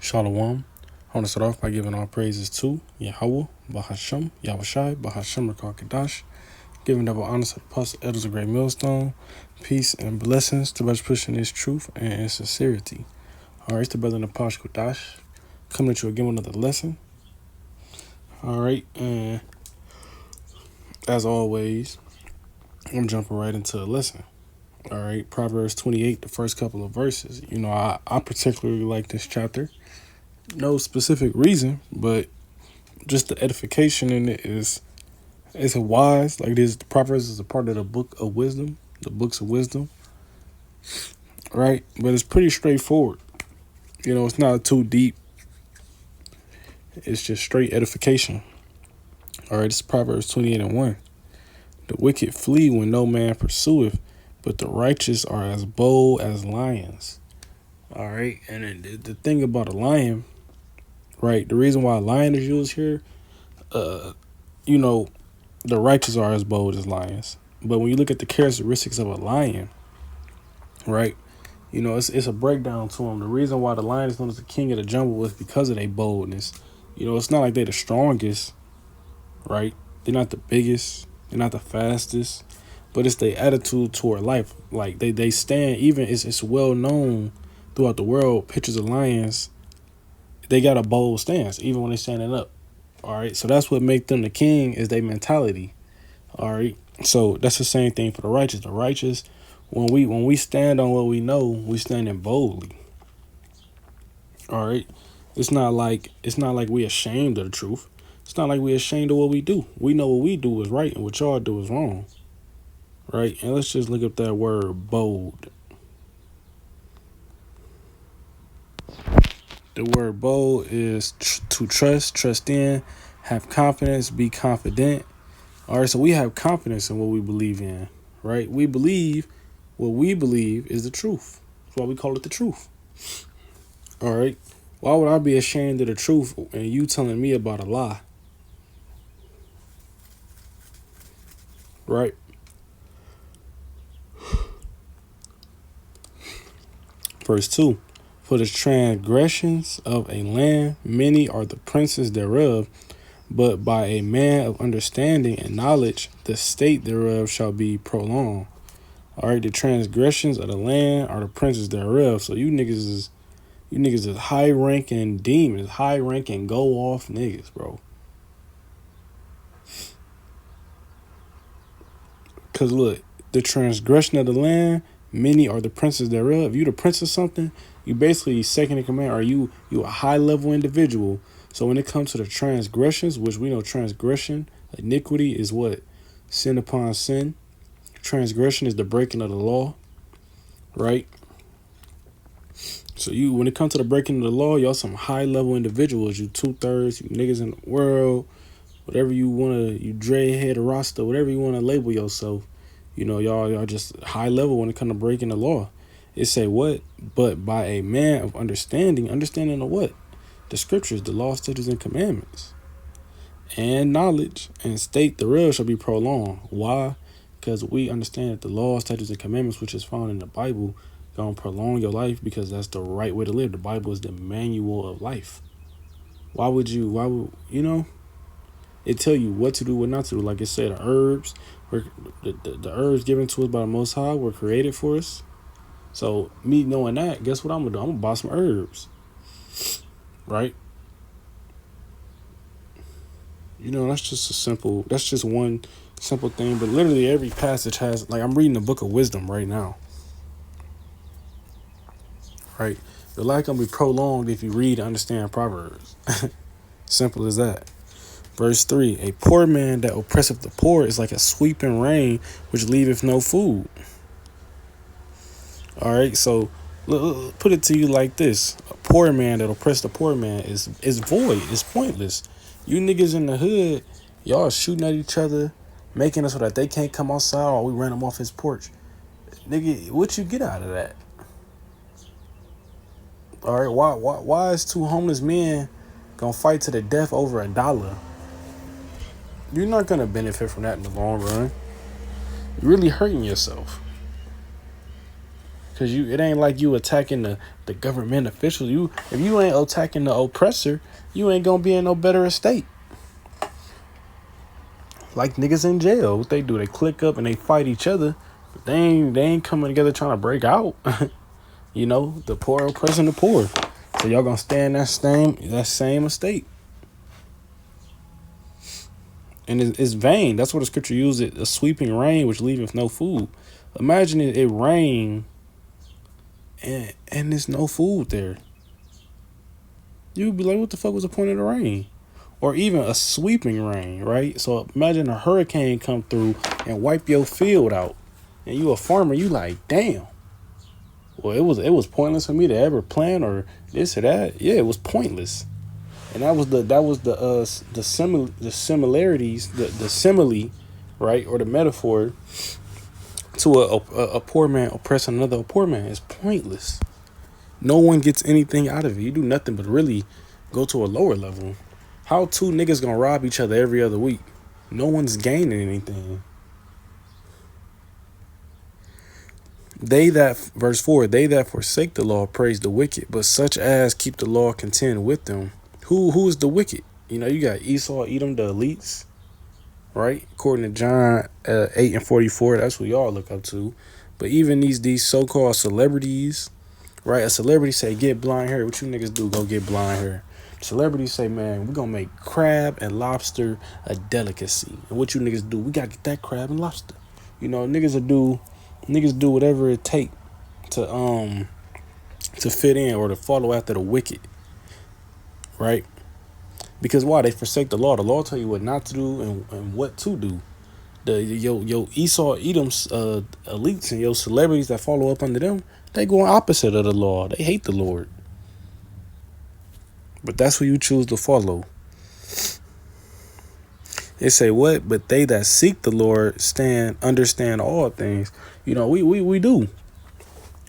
Shalom. I want to start off by giving all praises to Yahweh, Bahashem, Yahushai, Bahashem, Rakakadash, giving double honors to the apostle, elders of Great Millstone, peace and blessings to those pushing this truth and in sincerity. All right, it's the brother in the Pash Kodash, coming at you again with another lesson. All right, and as always, I'm jumping right into the lesson. All right, Proverbs 28, the first couple of verses. I particularly like this chapter. No specific reason, but just the edification in it is a wise. Like this, the Proverbs is a part of the book of wisdom, the books of wisdom, right? But it's pretty straightforward. It's not too deep. It's just straight edification. All right, it's Proverbs 28:1. The wicked flee when no man pursueth, but the righteous are as bold as lions. All right, and the thing about a lion, right? The reason why a lion is used here, the righteous are as bold as lions. But when you look at the characteristics of a lion, right, it's a breakdown to them. The reason why the lion is known as the king of the jungle was because of their boldness. It's not like they're the strongest, right? They're not the biggest. They're not the fastest. But it's their attitude toward life. Like they stand, even it's well known throughout the world, pictures of lions, they got a bold stance, even when they're standing up. All right. So that's what makes them the king, is their mentality. All right. So that's the same thing for the righteous. The righteous, when we stand on what we know, we stand in boldly. All right. It's not like we ashamed of the truth. It's not like we ashamed of what we do. We know what we do is right and what y'all do is wrong. Right? And let's just look up that word bold. The word bold is to trust in, have confidence, be confident. All right, so we have confidence in what we believe in, right? We believe what we believe is the truth. That's why we call it the truth. All right. Why would I be ashamed of the truth and you telling me about a lie? Right? Verse 2. For the transgressions of a land, many are the princes thereof, but by a man of understanding and knowledge, the state thereof shall be prolonged. All right, the transgressions of the land are the princes thereof. So you niggas is high ranking demons, high ranking go off niggas, bro. Cause look, the transgression of the land, many are the princes thereof. If you the prince of something, you basically second in command, or you a high level individual. So when it comes to the transgressions, which we know transgression, iniquity is what? Sin upon sin. Transgression is the breaking of the law, right? So when it comes to the breaking of the law, y'all some high level individuals. You 2/3, you niggas in the world, whatever you wanna, you dreadhead, rasta, whatever you wanna label yourself. Y'all just high level when it comes to breaking the law. It say what? But by a man of understanding of what? The scriptures, the law, statutes, and commandments, and knowledge, and state thereof shall be prolonged. Why? Because we understand that the law, statutes, and commandments, which is found in the Bible, gonna prolong your life, because that's the right way to live. The Bible is the manual of life. Why would it tell you what to do, what not to do? Like it said, the herbs given to us by the Most High were created for us. So me knowing that, guess what I'm gonna do? I'm gonna buy some herbs, right? That's just one simple thing. But literally every passage has, like, I'm reading the book of wisdom right now, right? Your life gonna be prolonged if you read and understand Proverbs. Simple as that. Verse 3, a poor man that oppresseth the poor is like a sweeping rain which leaveth no food. All right, so put it to you like this. A poor man that oppresses the poor man is void, it's pointless. You niggas in the hood, y'all shooting at each other, making it so that they can't come outside or we ran him off his porch. Nigga, what you get out of that? All right, why is two homeless men gonna fight to the death over $1? You're not gonna benefit from that in the long run. You're really hurting yourself. Cause it ain't like you attacking the government officials. If you ain't attacking the oppressor, you ain't gonna be in no better estate. Like niggas in jail, what they do? They click up and they fight each other, but they ain't coming together trying to break out. You know, the poor oppressing the poor. So y'all gonna stay in that same estate. And it's vain. That's what the scripture uses. A sweeping rain which leaveth no food. Imagine it rain and there's no food there. You'd be like, what the fuck was the point of the rain? Or even a sweeping rain, right? So imagine a hurricane come through and wipe your field out. And you a farmer, you like, damn. Well, it was pointless for me to ever plant or this or that. Yeah, it was pointless. And that was the similarities, the simile, right, or the metaphor to a poor man oppressing another poor man is pointless. No one gets anything out of it. You do nothing but really go to a lower level. How two niggas gonna rob each other every other week? No one's gaining anything. Verse 4, they that forsake the law praise the wicked, but such as keep the law contend with them. Who is the wicked? You know, you got Esau, Edom, the elites, right? According to John 8:44, that's what y'all look up to. But even these so-called celebrities, right? A celebrity say, get blind hair. What you niggas do? Go get blind hair. Celebrities say, man, we're going to make crab and lobster a delicacy. And what you niggas do? We got to get that crab and lobster. You know, niggas do whatever it take to fit in or to follow after the wicked, right? Because why? They forsake the law. The law tell you what not to do and what to do. Yo Esau, Edom's elites and your celebrities that follow up under them, they going opposite of the law. They hate the Lord. But that's who you choose to follow. They say what? But they that seek the Lord understand all things. You know, we do.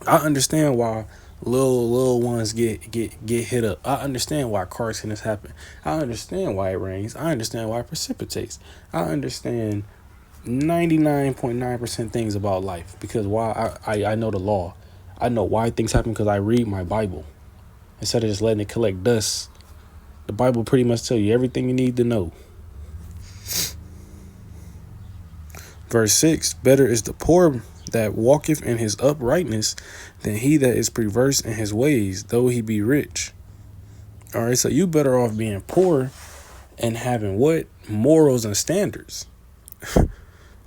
I understand why little ones get hit up. I understand why car accidents happen. I understand why it rains. I understand why it precipitates. I understand 99.9% things about life because why I know the law. I know why things happen because I read my Bible. Instead of just letting it collect dust, the Bible pretty much tell you everything you need to know. Verse 6, better is the poor that walketh in his uprightness than he that is perverse in his ways, though he be rich. All right, so you better off being poor and having what? Morals and standards.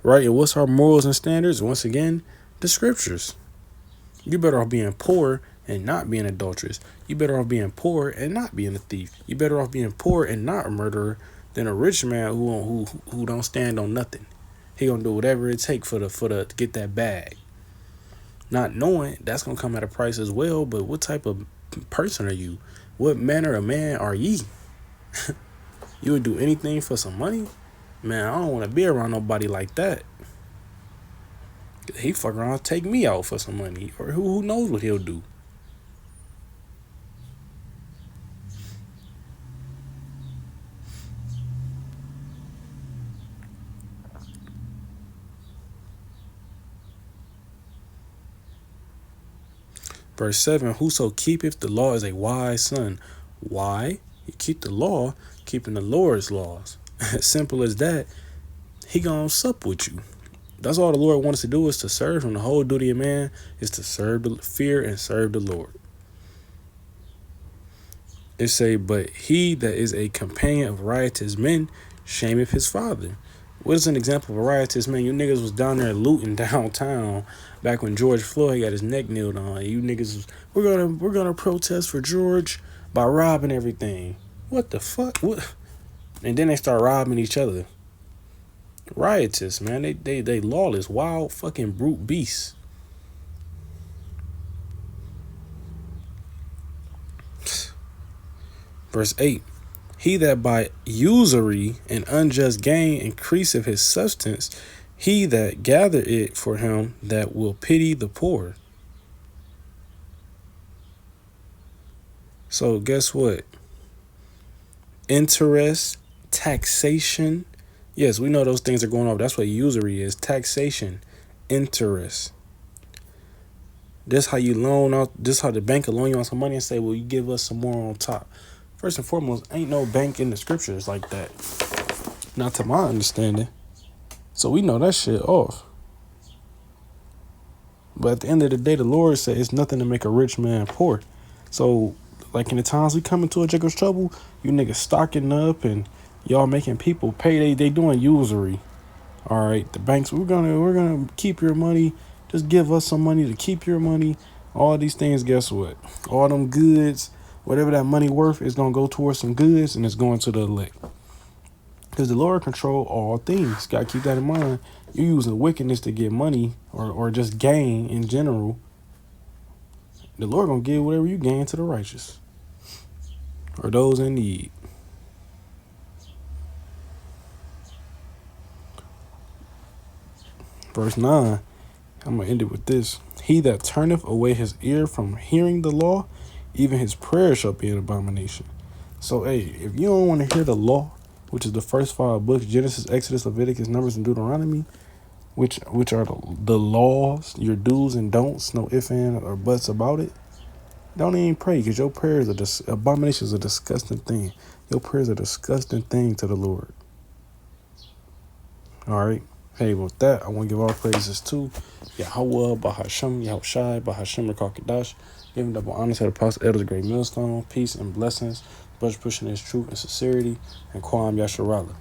Right, and what's our morals and standards? Once again, the scriptures. You better off being poor and not being adulterous. You better off being poor and not being a thief. You better off being poor and not a murderer than a rich man who don't stand on nothing. He gonna do whatever it takes to get that bag. Not knowing that's gonna come at a price as well. But what type of person are you? What manner of man are ye? You would do anything for some money? Man, I don't want to be around nobody like that. He fuck around, take me out for some money, or who knows what he'll do. Verse 7, whoso keepeth the law is a wise son. Why? You keep the law, keeping the Lord's laws. As simple as that, he gonna sup with you. That's all the Lord wants us to do is to serve him. The whole duty of man is to fear and serve the Lord. It say, but he that is a companion of riotous men shameth his father. What is an example of a riotous man? You niggas was down there looting downtown back when George Floyd got his neck kneeled on. You niggas, we're gonna protest for George by robbing everything. What the fuck? What? And then they start robbing each other. Riotous, man. They lawless, wild, fucking brute beasts. Verse 8. He that by usury and unjust gain increaseth his substance, he that gather it for him that will pity the poor. So guess what? Interest, taxation. Yes, we know those things are going on. That's what usury is. Taxation, interest. This how you loan out. This how the bank will loan you out some money and say, "Well, you give us some more on top." First and foremost, ain't no bank in the scriptures like that. Not to my understanding. So we know that shit off. But at the end of the day, the Lord said it's nothing to make a rich man poor. So, like in the times we come into a Jacob's trouble, you niggas stocking up and y'all making people pay. They doing usury. All right, the banks, we're gonna keep your money. Just give us some money to keep your money. All these things, guess what? All them goods, whatever that money worth, is gonna go towards some goods, and it's going to the elect. Because the Lord control all things. Gotta keep that in mind. You using wickedness to get money or just gain in general. The Lord gonna give whatever you gain to the righteous or those in need. Verse 9, I'm going to end it with this. He that turneth away his ear from hearing the law, even his prayer shall be an abomination. So, hey, if you don't want to hear the law, which is the first 5 books, Genesis, Exodus, Leviticus, Numbers, and Deuteronomy, which are the laws, your do's and don'ts, no ifs, ands, or buts about it, don't even pray, because your prayers are abomination is a disgusting thing. Your prayers are a disgusting thing to the Lord. All right. Hey, with that, I want to give all praises to Yahweh, Bahashem, Yahushai, Bahashem, Rakakadash, giving double honor to the Apostle Elder Great Millstone, peace and blessings, brother pushing his truth and sincerity, and Kwam Yasharala.